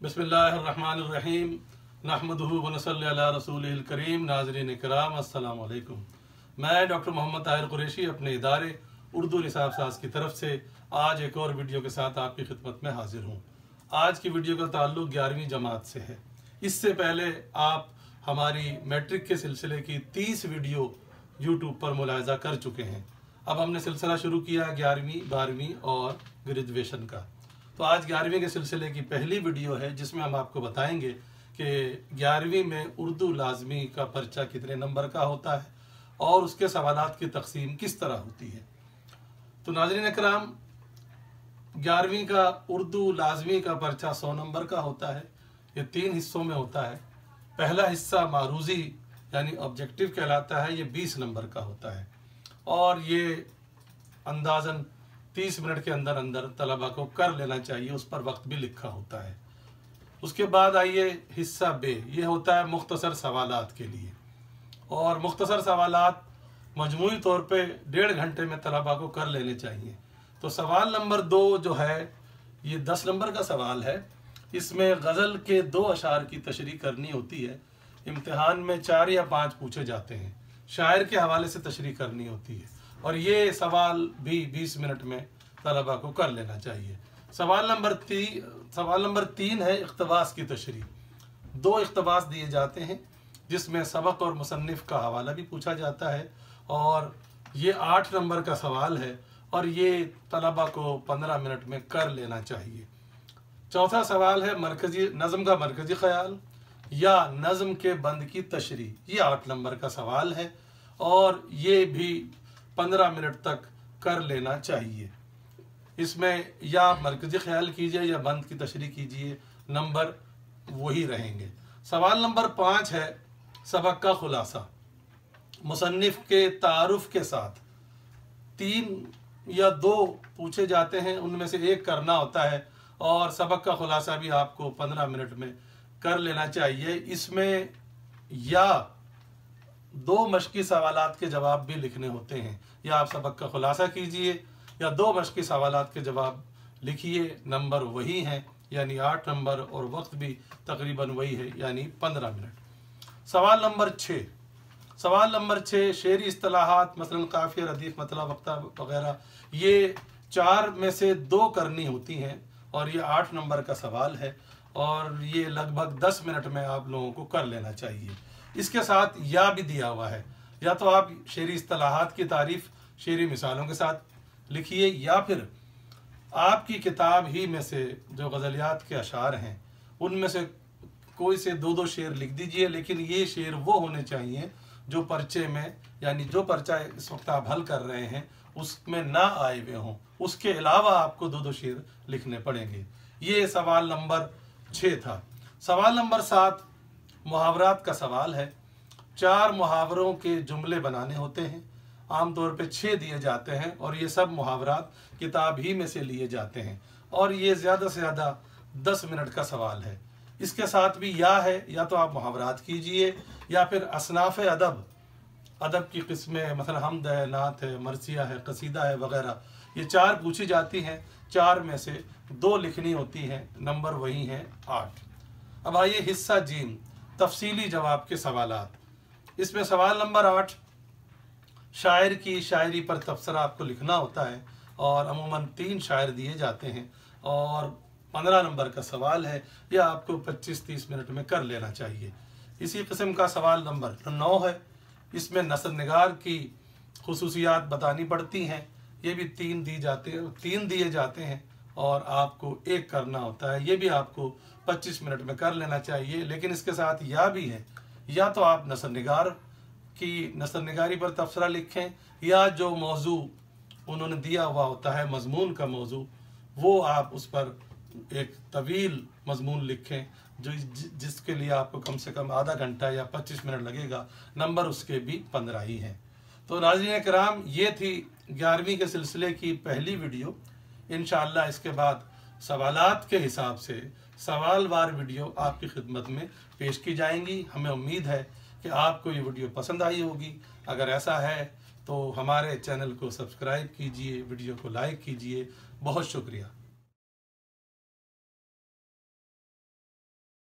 बिस्मिल्लाहिर्रहमानिर्रहीम नहमदुहु व नसल्ली अला रसूलिल करीम। नाज़रीन इकराम अस्सलाम वालेकुम। मैं डॉक्टर मोहम्मद ताहिर कुरैशी अपने इदारे उर्दू निसाब साज की तरफ से आज एक और वीडियो के साथ आपकी खिदमत में हाजिर हूँ। आज की वीडियो का ताल्लुक 11वीं जमात से है। इससे पहले आप हमारी मैट्रिक के सिलसिले की 30 वीडियो यूट्यूब पर मुलाहिज़ा कर चुके हैं। अब हमने सिलसिला शुरू किया 11वीं, 12वीं और ग्रेजुएशन का। तो आज 11वीं के सिलसिले की पहली वीडियो है जिसमें हम आपको बताएंगे कि 11वीं में उर्दू लाजमी का पर्चा कितने नंबर का होता है और उसके सवालात की तकसीम किस तरह होती है। तो नाज़रीन इकराम, 11वीं का उर्दू लाजमी का पर्चा 100 नंबर का होता है। ये 3 हिस्सों में होता है। पहला हिस्सा मारूजी यानी ऑब्जेक्टिव कहलाता है, ये 20 नंबर का होता है और ये अंदाज़न 30 मिनट के अंदर अंदर तलबा को कर लेना चाहिए, उस पर वक्त भी लिखा होता है। उसके बाद आइए हिस्सा बे, ये होता है मुख्तसर सवालात के लिए और मुख्तसर सवालात मजमूई तौर पे 1.5 घंटे में तलबा को कर लेने चाहिए। तो सवाल नंबर 2 जो है ये 10 नंबर का सवाल है। इसमें गज़ल के 2 अशार की तशरीह करनी होती है। इम्तिहान में 4 या 5 पूछे जाते हैं। शायर के हवाले से तशरीह करनी होती है और ये सवाल भी 20 मिनट में तलबा को कर लेना चाहिए। सवाल नंबर 3 है इक़्तिबास की तशरीह। 2 इक़्तिबास दिए जाते हैं जिसमें सबक और मुसन्निफ़ का हवाला भी पूछा जाता है और ये 8 नंबर का सवाल है और ये तलबा को 15 मिनट में कर लेना चाहिए। चौथा सवाल है मरकज़ी नज़म का मरकज़ी ख़याल या नज़म के बंद की तशरीह। ये 8 नंबर का सवाल है और ये भी 15 मिनट तक कर लेना चाहिए। इसमें या मरकज़ी ख्याल कीजिए या बंद की तशरीह कीजिए, नंबर वही रहेंगे। सवाल नंबर 5 है सबक का खुलासा। मुसन्निफ़ के तारुफ के साथ 3 या 2 पूछे जाते हैं, उनमें से एक करना होता है और सबक का खुलासा भी आपको 15 मिनट में कर लेना चाहिए। इसमें या 2 मश्की सवालात के जवाब भी लिखने होते हैं। या आप सबक का खुलासा कीजिए या 2 मश्की सवालात के जवाब लिखिए, नंबर वही हैं यानी 8 नंबर और वक्त भी तकरीबन वही है यानी 15 मिनट। सवाल नंबर 6 शेरी इस्तिलाहात मसलन काफ़िया, रदीफ, मतलब, वक्ता वगैरह, ये 4 में से 2 करनी होती हैं और ये 8 नंबर का सवाल है और ये लगभग 10 मिनट में आप लोगों को कर लेना चाहिए। इसके साथ या भी दिया हुआ है, या तो आप शेरी इस्तिलाहात की तारीफ शेरी मिसालों के साथ लिखिए या फिर आपकी किताब ही में से जो गज़लियात के अशार हैं उनमें से कोई से 2-2 शेर लिख दीजिए, लेकिन ये शेर वो होने चाहिए जो पर्चे में यानी जो पर्चा इस वक्त आप हल कर रहे हैं उसमें ना आए हुए हों। उसके अलावा आपको 2-2 शेर लिखने पड़ेंगे। ये सवाल नंबर 6 था। सवाल नंबर 7 मुहावरात का सवाल है। 4 मुहावरों के जुमले बनाने होते हैं। आमतौर पे 6 दिए जाते हैं और ये सब मुहावरात किताब ही में से लिए जाते हैं और ये ज़्यादा से ज़्यादा 10 मिनट का सवाल है। इसके साथ भी या है, या तो आप मुहावरात कीजिए या फिर असनाफ़ अदब की किस्में मतलब हमद है, नात है, मरसिया है, कसीदा है वगैरह, ये 4 पूछी जाती हैं। 4 में से 2 लिखनी होती हैं, नंबर वही हैं 8। अब आइए हिस्सा जीम, तफसीली जवाब के सवालात। इसमें सवाल नंबर 8 शायर की शायरी पर तबसरा आपको लिखना होता है और अमूमन 3 शायर दिए जाते हैं और 15 नंबर का सवाल है। यह आपको 25-30 मिनट में कर लेना चाहिए। इसी किस्म का सवाल नंबर 9 है। इसमें नसर निगार की खुसूसियात बतानी पड़ती हैं। ये भी 3 दिए जाते हैं और आपको 1 करना होता है। ये भी आपको 25 मिनट में कर लेना चाहिए, लेकिन इसके साथ या भी है, या तो आप नसर निगारी पर तबसरा लिखें या जो मौजू उन्होंने दिया हुआ होता है मजमून का मौजू, वो आप उस पर एक तवील मजमून लिखें जिसके लिए आपको कम से कम आधा घंटा या 25 मिनट लगेगा। नंबर उसके भी 15 ही हैं। तो नाज़रीन किराम, ये थी 11वीं के सिलसिले की पहली वीडियो। इंशाअल्लाह इसके बाद सवालात के हिसाब से सवालवार वीडियो आपकी खिदमत में पेश की जाएंगी। हमें उम्मीद है कि आपको ये वीडियो पसंद आई होगी। अगर ऐसा है तो हमारे चैनल को सब्सक्राइब कीजिए, वीडियो को लाइक कीजिए। बहुत शुक्रिया।